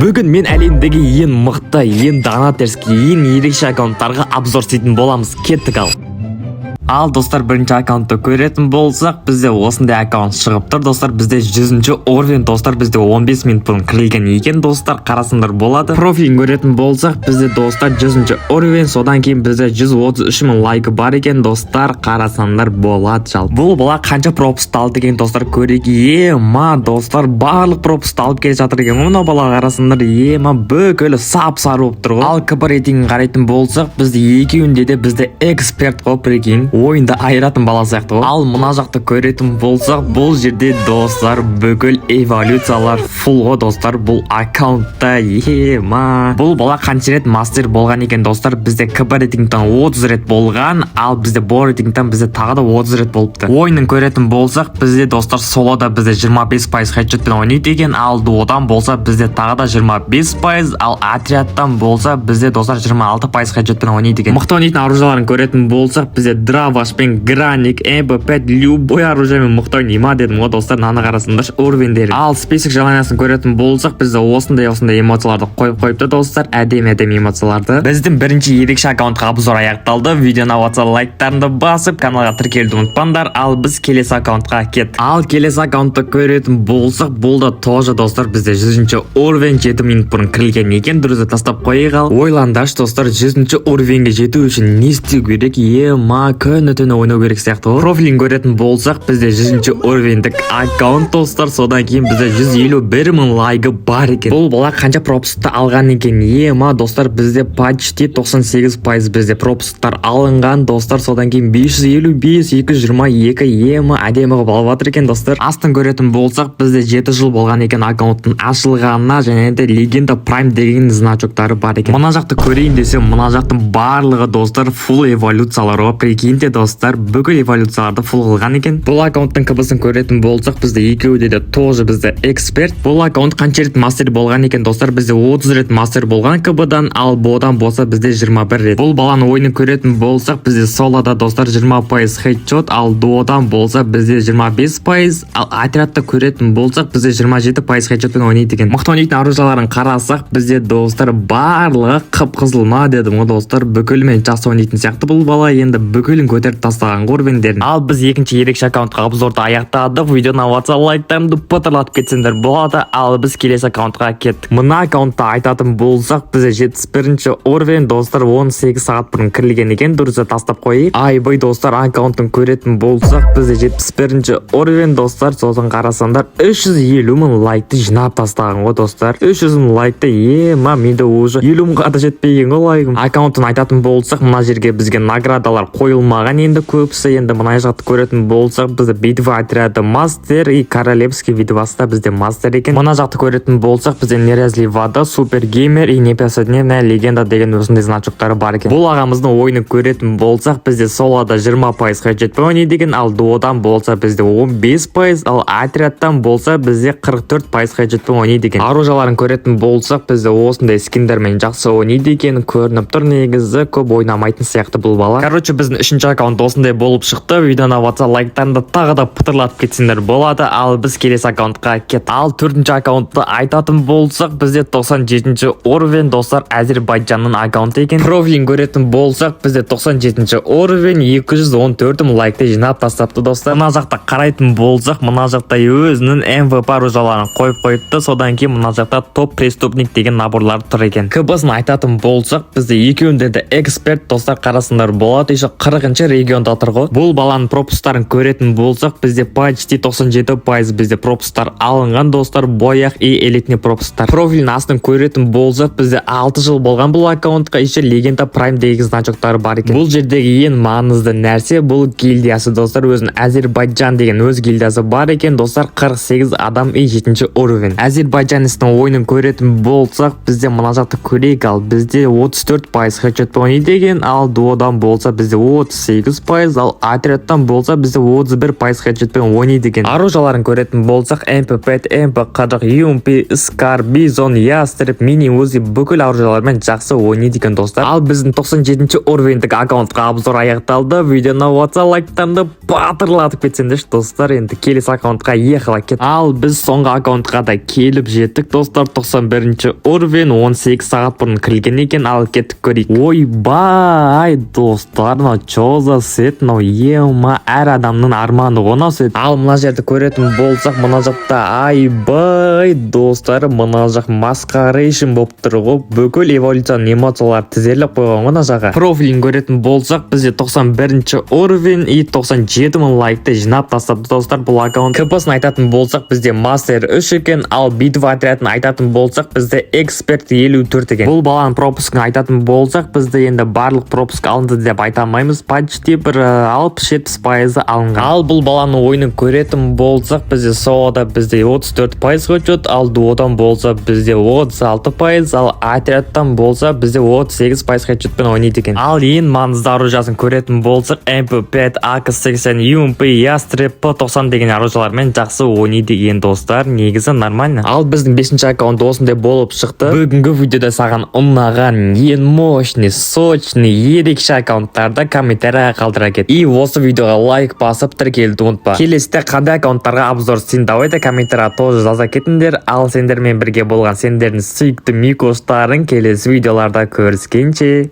Бүгін мен әлемдегі ең мықты, ең дана теріске, ең ерекше аккаунттарға обзор істейтін боламыз. Кеттік ал. Ал достар, бірінші аккаунтты көретін болсақ, бізде осындай аккаунт шығып тұр. Достар, бізде 100-ші уровень, достар, бізде 15 минут бұрын кірілген екен. Достар, қарасындар болады. Профилін көретін болсақ, бізде достар 100-ші уровень, содан кейін бізде 133 мың лайкі бар екен. Достар, қарасындар болады жалпы. Бұл бала қанша пропуст алды деген достар көрейік. Ема, достар, барлық пропуст алып келе жатыр екен. Мына бала қарасындар, ема, бүкілі сап-сары болып тұр ғой. Ал КП рейтингін қарайтын болсақ, бізде екеуінде де бізде эксперт ғой, прикинь. Ойында айыратын бала сияқты ғой. Ал мына жақты көретін болсақ, бұл жерде достар бүкіл эволюциялар фул ғой достар. Бұл аккаунтта ема. Бұл бала қанша рет мастер болған екен достар. Бізде КП рейтингтен 30 рет болған, ал бізде бол рейтингтен бізде тағы да 30 рет болыпты. Ойынын көретін болсақ, бізде достар солода бізде 25% хедшотпен ойнайды екен, ал дуодан болса бізде тағы да 25%, ал отрядтан болса бізде достар 26% хедшотпен ойнайды екен. Мықты ойнайтын оружияларын көретін болсақ, бізде Дравашпен, Граник, МП5, любой оружиямен мықты ойнайма дедім ғой достар. Наны қарасындар уровендері. Ал список жаланиясын көретін болсақ, бізде осындай эмоцияларды қойыпты достар. Әдемі эмоцияларды. Біздің бірінші ерекше аккаунтқа обзор аяқталды. Видеоны WhatsApp лайктарыңды басып, каналға тіркелуді ұмытпаңдар. Ал біз келесі аккаунтқа кеттік. Ал келесі аккаунтты көретін болсақ, бұл да тоже достар бізде 100-ші уровень 7 минут бұрын кірілген екен. Дұрысы тастап қойық ал. Ойландаш достар, 100-ші уровенге жету үшін не істеу керек? Ема, күні-түні ойнау керек сияқты ғой. Профилін көретін болсақ, бізде 100-ші уровендік аккаунт достар. Содан кейін бізде 151 мың лайкі бар екен. Бұл бала қанша пропустты алған екен? Ема, достар, бізде почти 98% бізде пропусттар алынған достар. Содан кейін 555, 222 ема әдемі қылып алып жатыр екен достар. Астын көретін болсақ, бізде 7 жыл болған екен аккаунттың ашылғанына, және де легенда прайм деген значоктары бар екен. Мына жақты көрейін десем, мына жақтың барлығы достар фул эволюциялар ғой. Прикиньте достар, бүкіл эволюцияларды фул қылған екен. Бұл аккаунттың КБ-сын көретін болсақ, бізде екеуде де тоже бізде эксперт. Бұл аккаунт қанша рет мастер болған екен достар? Бізде 30 рет мастер болған КБ-дан, ал бодан болса бізде 21 рет. Бұл баланы ойынын көретін болсақ, бізде солода достар 20% хедшот, ал дуодан болса бізде 25%, ал отрядта көретін болсақ, бізде 27% хедшотпен ойнайды екен. Мықты ойнайтын оружияларын қарасақ, бізде достар барлығы қып-қызыл ма дедім ғой достар. Бүкілмен жақсы ойнайтын сияқты бұл бала, енді бүкілін көтеріп тастаған уровендерін. Ал біз екінші ерекше аккаунтқа обзорды аяқтадық. Видеоны WhatsApp лайктарымды пытырлатып кетсеңдер болады. Ал біз келесі аккаунтқа кеттік. Мына аккаунтта айтатын болсақ, бізде 71-ші уровень достар 18 сағат бұрын кірілген екен. Дұрысы тастап қойып. Айбай достар, аккаунтын көретін болсақ, бізде 71-ші уровень достар. Сосын қарасандар 350 мың лайкты жинап тастаған ғой достар. 300 мың лайкты ема, менде уже 50 мыңға да жетпеген ғой лайкым. Аккаунтын айтатын болсақ, мына жерге бізге наградалар қойылмаған енді көбісі. Енді мына жақты көретін болсақ, бізде битва отряды мастер и королевский битваста бізде мастер екен. Мына жақты көретін болсақ, бізде неразливада супер геймер и непосредневная легенда деген осындай значоктары бар екен. Бұл ағамыздың ойынын көретін болсақ, бізде солода 20% хедшотпен ойнайды екен, ал дуодан болса бізде 15%, ал отрядтан болса бізде 44% хедшотпен ойнайды екен. Оружияларын көретін болсақ, бізде осындай скиндермен жақсы ойнайды екен. Көрініп тұр, негізі көп ойнамайтын сияқты бұл бала. Короче, біздің үшінші аккаунт осындай болып шықты. Видеоны WhatsApp лайктарында тағы да пытырлатып кетсеңдер болады. Ал біз келесі аккаунтқа кет. Ал төртінші аккаунтты айтатын болсақ, бізде 97-ші уровень достар Әзербайжанның аккаунты екен. Профилін көретін болсақ, бізде 97-ші уровень 214 мың лайкты жинап тастапты достар. Мына жақта қарайтын болсақ, мына жақта өзінің MVP оружияларын қойып қойыпты. Содан кейін мына жақта топ преступник деген наборлар тұр екен. КБ-сын айтатын болсақ, бізде екеуінде де эксперт достар қарасындар болады. Еще 40-ші регионда тұр ғой. Бұл баланың пропустарын көретін болсақ, бізде почти 97% бізде пропустар алынған достар, бояқ и элитный пропустар. Профилін астын көретін болсақ, бізде 6 жыл болған бұл аккаунтқа, еще легенда прайм деген значоктары бар екен. Бұл жердегі ең маңызды нәрсе бұл гильдиясы достар. Өзінің Әзербайжан деген өз гильдиясы бар екен достар. 48 адам и 7-ші уровень. Әзербайжанистің ойынын көретін болсақ, бізде мына жақты көрейік. Ал бізде 34% хедшотпен ойнайды екен, ал дуодан болса бізде 38 18%, ал отрядтан болса бізде 31%ға жетпен ойнайды екен. Оружияларын көретін болсақ, MP5, MP40, UMP, Скар, Бизон, Ястреб, Мини Узи бүкіл оружиялармен жақсы ойнайды екен достар. Ал біздің 97-ші уровендік аккаунтқа обзор аяқталды. Видеоны отса лайктарды батырлатып кетсеңдерші достар. Енді келесі аккаунтқа ехала кет. Ал біз соңғы аккаунтқа да келіп жеттік достар. 91-ші уровень 18 сағат бұрын кірген екен. Ал кеттік көрейік. Ойбай достар, мынау чо за сет, мынау ема әр адамның арманы ғана сет. Ал мына жерді көретін болсақ, мына жақта айбай достар, мына жақ маскарейшн болып тұр ғой. Бүкіл эволюцион эмоциялар тізерлеп қойған мына жаққа. Профилін көретін болсақ, бізде 91-ші уровень и 97 мың лайкты жинап тастапты достар бұл аккаунт. КП-сын айтатын болсақ, бізде мастер 3 екен, ал битва отрядын айтатын болсақ, бізде эксперт 54 екен. Бұл баланың пропускын айтатын болсақ, бізде енді барлық пропуск алынды деп айта алмаймыз, почти бір 60-70% алынған. Ал бұл баланың ойынын көретін болсақ, бізде соғада бізде 34% өтеді, ал дуодан болса бізде 36%, ал отрядтан болса бізде 38%-ға жетпен ойнайды екен. Ал ең маңызды оружиясын көретін болсақ, MP5, AK-80, UMP, Ястреб, P90 деген оружиялармен жақсы ойнайды екен достар, негізі нормально. Ал біздің 5-ші аккаунт осындай болып шықты. Бүгінгі видеода саған ұнаған ең мощный, сочный, ерекше аккаунттарды комментарияға қалдыра кет. И осы видеоға лайк басып тіркелуді ұмытпа. Келесіде қандай аккаунттарға обзор сен давай да комментарияға тоже жаза кетіңдер. Ал сендермен бірге болған сендердің сүйікті микостарын келесі видеоларда көріскенше.